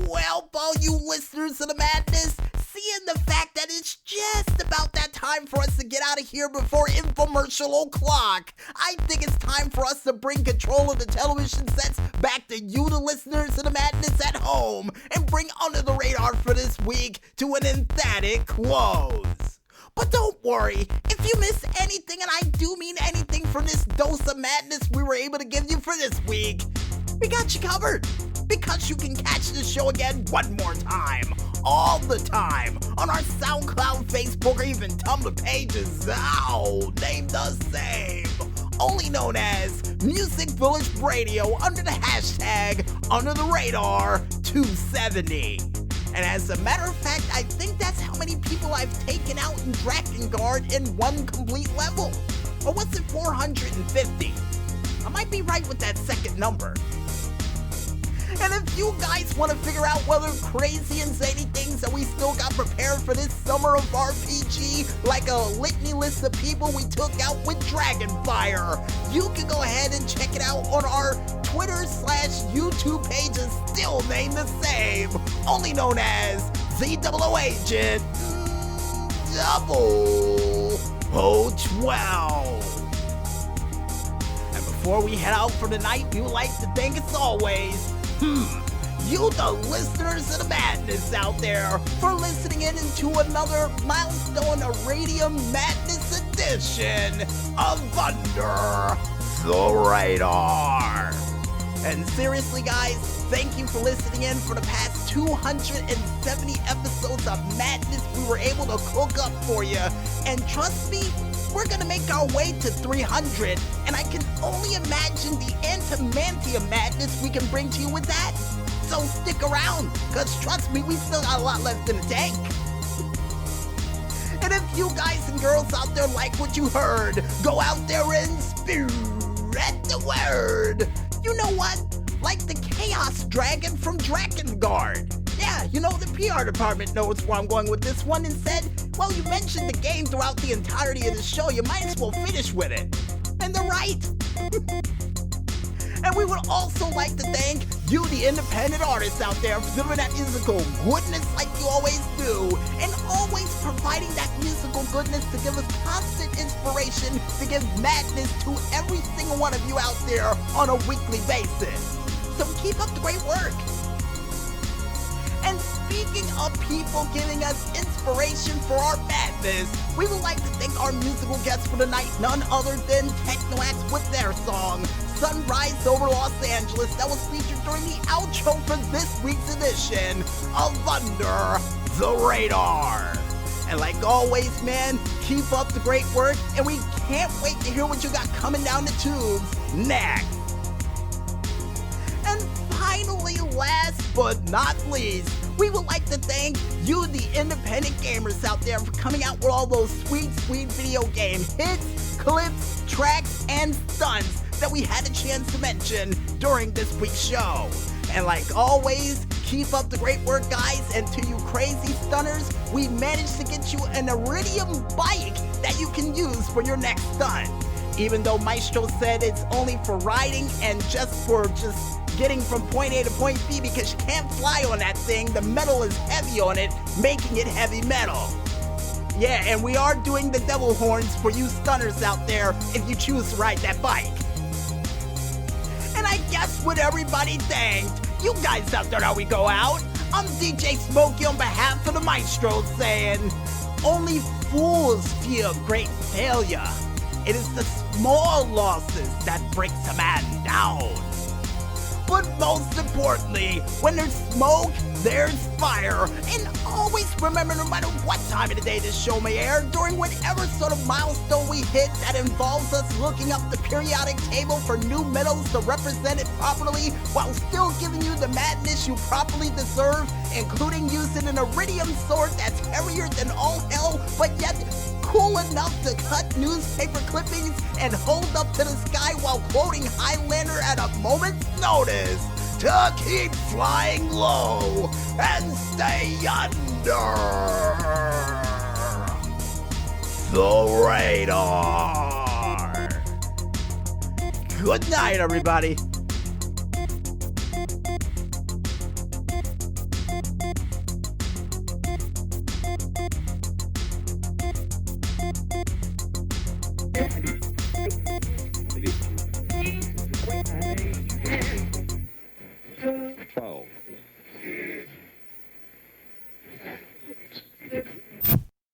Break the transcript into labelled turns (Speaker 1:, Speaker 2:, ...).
Speaker 1: Well, all you listeners of the madness, seeing the fact that it's just about that time for us to get out of here before infomercial o'clock, I think it's time for us to bring control of the television sets back to you, the listeners of the madness at home, and bring Under the Radar for this week to an emphatic close. But don't worry, if you miss anything, and I do mean anything from this dose of madness we were able to give you for this week, we got you covered. Because you can catch the show again one more time, all the time, on our SoundCloud, Facebook, or even Tumblr pages, named the same, only known as MusicVillageRadio under the hashtag UnderTheRadar270. And as a matter of fact, I think that's how many people I've taken out in Dragonfire in one complete level. Or was it 450? I might be right with that second number. And if you guys want to figure out what are crazy and zany things that we still got prepared for this summer of RPG, like a litany list of people we took out with Dragonfire, you can go ahead and check it out on our Twitter/YouTube pages, still named the same, only known as ZOO Agent 0012. And before we head out for the night, we would like to thank, as always, you, the listeners of the madness out there, for listening in into another milestone Radium Madness edition of Under the Radar. And seriously, guys, thank you for listening in for the past 270 episodes of madness we were able to cook up for you. And trust me, we're gonna make our way to 300, and I can only imagine the antimantium madness we can bring to you with that. So stick around, cause trust me, we still got a lot left in the tank. And if you guys and girls out there like what you heard, go out there and spread the word. You know what? Like the Chaos Dragon from Drakengard. Yeah, you know, the PR department knows where I'm going with this one and said, well, you mentioned the game throughout the entirety of the show, you might as well finish with it. And they're right. And we would also like to thank you, the independent artists out there, for doing that musical goodness like you always do, and always providing that musical goodness to give us constant inspiration to give madness to every single one of you out there on a weekly basis. So keep up the great work. And speaking of people giving us inspiration for our madness, we would like to thank our musical guests for the night, none other than Tekno AXE with their song, Sunrise Over Los Angeles, that was featured during the outro for this week's edition of Under the Radar. And like always, man, keep up the great work, and we can't wait to hear what you got coming down the tubes next. And finally, last but not least, we would like to thank you, the independent gamers out there, for coming out with all those sweet video game hits, clips, tracks, and stunts that we had a chance to mention during this week's show. And like always, keep up the great work, guys, and to you crazy stunners, we managed to get you an Iridium bike that you can use for your next stunt. Even though Maestro said it's only for riding and just getting from point A to point B, because you can't fly on that thing. The metal is heavy on it, making it heavy metal. Yeah, and we are doing the devil horns for you stunners out there if you choose to ride that bike. And I guess with everybody thanked, you guys out there, how we go out, I'm DJ Smokey on behalf of the Maestro saying, only fools fear great failure. It is the small losses that breaks a man down. But most importantly, when there's smoke, there's fire. And always remember, no matter what time of the day this show may air, during whatever sort of milestone we hit that involves us looking up the periodic table for new metals to represent it properly, while still giving you the madness you properly deserve, including using an iridium sword that's heavier than all hell, but yet cool enough to cut newspaper clippings and hold up to the sky while quoting Highlander at a moment's notice, to keep flying low and stay under the radar. Good night, everybody.